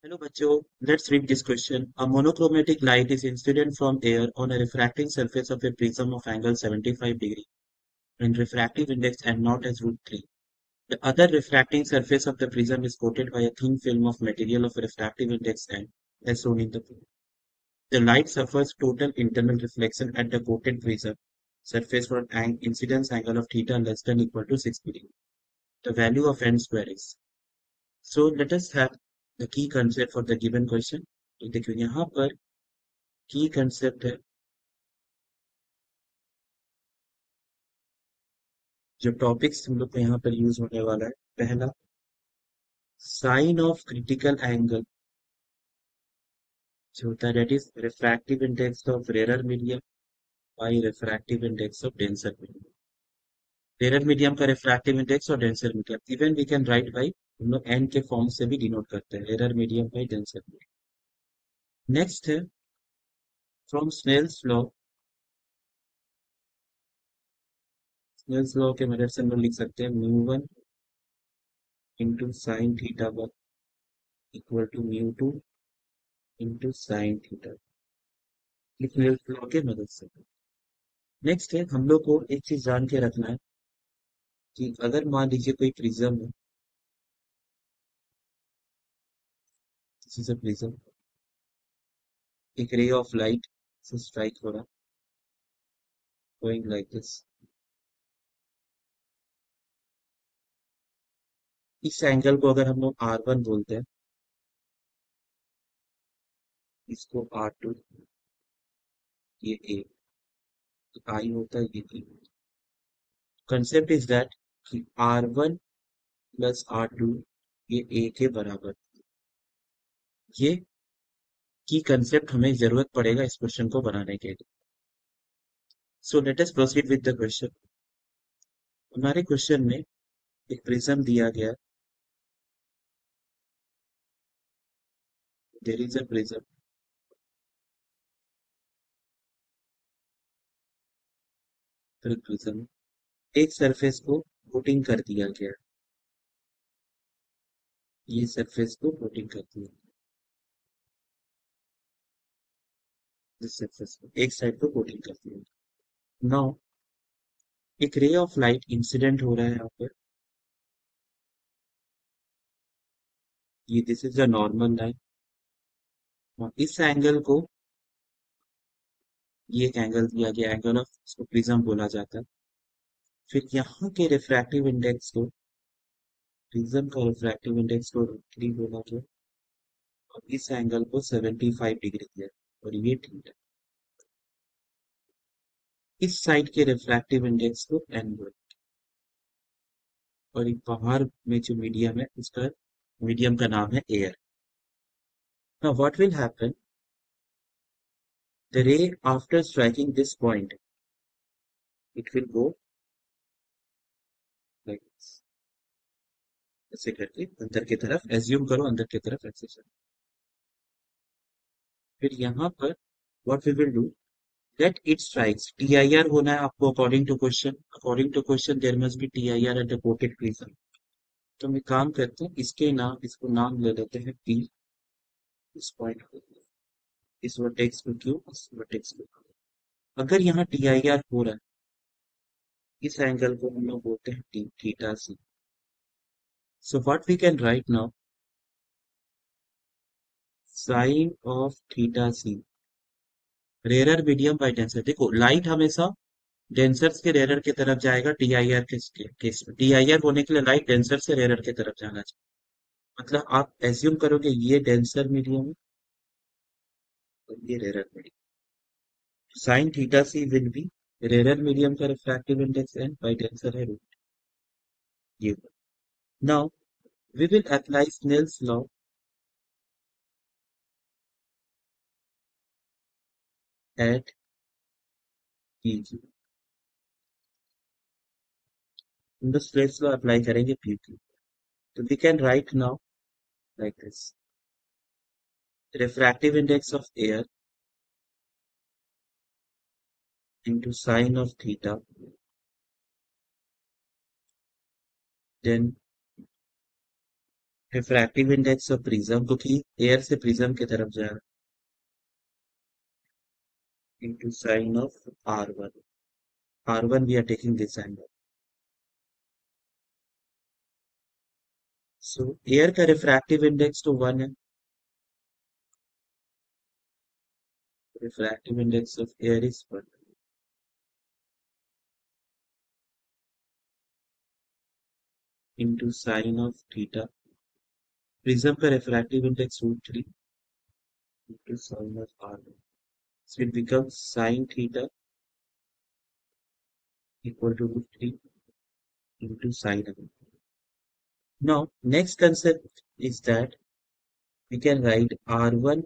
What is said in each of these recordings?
Hello, bachcho. Let's read this question. A monochromatic light is incident from air on a refracting surface of a prism of angle 75 degree and refractive index n naught as root 3. The other refracting surface of the prism is coated by a thin film of material of refractive index n as shown in the figure. The light suffers total internal reflection at the coated prism surface for an incidence angle of theta less than equal to 6 degree. The value of n square is. So let us have the key concept for the given question. तो देखिए यहाँ पर की concept है जो topics हम लोग को यहाँ पर यूज होने वाला है। पहला, साइन ऑफ क्रिटिकल एंगल जो होता है that is refractive index of rare medium by refractive index of denser medium. Rare medium का रिफ्रैक्टिव इंडेक्स और denser medium even we can write by हम लोग एन के फॉर्म से भी डिनोट करते हैं, rare medium by denser medium. Next है फ्रॉम स्नेल्स लॉ के मदद से हम लोग लिख सकते हैं mu one into sine theta one equal to mu two into sine theta, Snell's law के मदद से। नेक्स्ट है हम लोग को एक चीज जान के रखना है कि अगर मान लीजिए कोई प्रिज्म है, दिस इज अ प्रिज्म, एक रे ऑफ लाइट से स्ट्राइक हो रहा, गोइंग लाइक दिस। इस एंगल को अगर हम लोग R1 बोलते हैं, इसको R2, ये A, तो I होता है ये E। कंसेप्ट इज दैट कि R1 प्लस R2 ये A के बराबर। ये की कंसेप्ट हमें जरूरत पड़ेगा इस क्वेश्चन को बनाने के लिए। So let us proceed with the question. हमारे क्वेश्चन में एक प्रिज्म दिया गया, there is a prism, prism एक सरफेस को कोटिंग कर दिया गया, ये सरफेस को कोटिंग कर दिया, इस सरफेस को एक साइड को कोटिंग कर दिया। नाउ एक रे ऑफ लाइट इंसिडेंट हो रहा है यहाँ पर, ये this is a normal line, और इस एंगल को, ये एक एंगल दिया गया, एंगल ऑफ इसको प्रिज्म बोला जाता है। फिर यहाँ के रिफ्रैक्टिव इंडेक्स को, प्रिज्म का रिफ्रैक्टिव इंडेक्स को √3 बोला गया, और इस एंगल को 75 डिग्री दिया, और ये थीटा। इस साइड के रिफ्रैक्टिव इंडेक्स को n बोला, और बाहर में जो मीडियम है उसका मीडियम का नाम है air. Now what will happen, the ray after striking this point, it will go like this, ऐसे करके अंदर की तरफ, एज्यूम करो अंदर की तरफ ऐसे चले। फिर यहाँ पर what we will do, that it strikes TIR होना है आपको according to question there must be TIR at the coated prism. तो हम एक काम करते हैं, इसके नाम, इसको नाम ले लेते हैं P, इस पॉइंट को, इस वर्टेक्स को Q, इस वर्टेक्स को। अगर यहाँ TIR हो रहा है, इस एंगल को हम लोग बोलते हैं T, theta C। So what we can write now, sine of theta C, rare medium by denser. देखो लाइट हमेशा डेंसर के रेयर की तरफ जाएगा, TIR के केस में TIR होने के लिए लाइट डेंसर से रेयर की तरफ जाना चाहिए। मतलब आप एज्यूम करोगे ये डेंसर मीडियम है और ये rare medium, sine theta C will be rare medium का refractive index n by denser है रूट, ये। Now we will apply Snell's law at PQ। हम लोग स्नेल्स लॉ अप्लाई करेंगे PQ, तो we can write now like this, refractive index of air into sine of theta, then refractive index of prism, क्योंकि air से prism की तरफ जा रहा है, into sine of r1. r1 we are taking this angle. So air का refractive index तो 1 है. Refractive index of air is 1 into sine of theta. Prism का refractive index √3 into sine of r1. So it becomes sine theta equal to √3 into sine of. Now, next concept is that we can write r1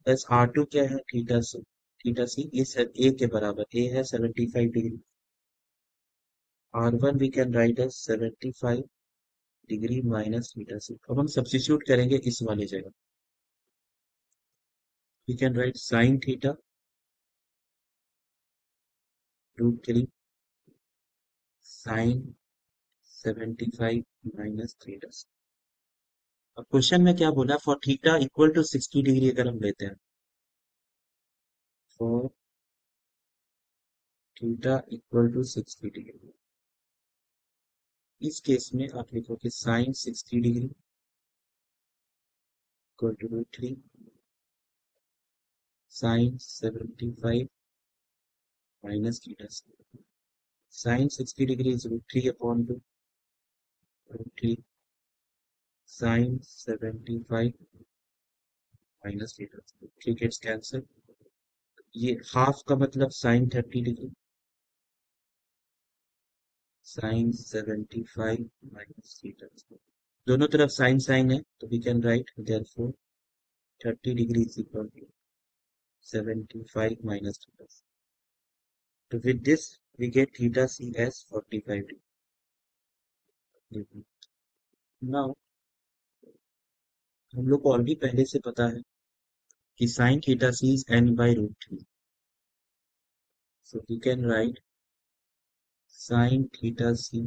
plus r2 क्या है, theta c. Theta c is a के बराबर, a है 75 degree. r1 we can write as 75 degree minus theta c. अब हम substitute करेंगे इस वाली जगह. We can write sine theta √3 sine 75 minus theta. अब क्वेश्चन में क्या बोला, for theta equal to 60 degree अगर हम लेते हैं, for theta equal to 60 degree, इस केस में आप लिखोगे sine 60 degree equal to √3 sine 75 minus theta. Sine 60 degree is √3 upon 2 √3 sine 75 minus theta. 3 gets cancel. ये हाफ का मतलब sine 30 degree sine 75 minus theta. दोनों तरफ साइन साइन है, तो we can write therefore 30 degree is equal to 75 minus theta. So with this we get theta c as 45 degree. Now हम लोग को ऑलरेडी पहले से पता है कि sin theta c is n by √3. So we can write sin theta c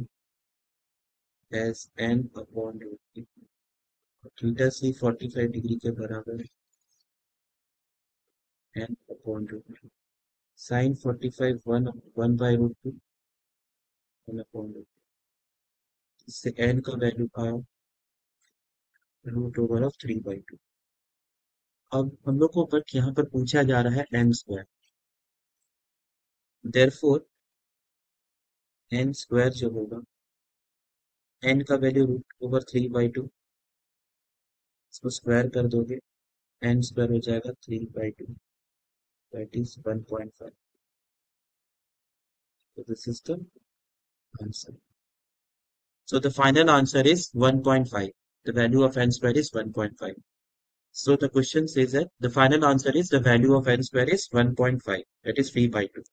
as n upon √3. Theta c 45 degree के बराबर है n upon √3. sin 45 1 by √2 1 upon √2. इससे n का वैल्यू आया √3/2. अब हम लोग को बट यहाँ पर पूछा जा रहा है n square. Therefore n square जो होगा, n का वैल्यू √3/2, इसको स्क्वायर कर दोगे n स्क्वायर हो जाएगा 3/2, that is 1.5. So this is the answer. So the final answer is 1.5. The value of n square is 1.5. So the question says that the final answer is the value of n square is 1.5, that is 3/2.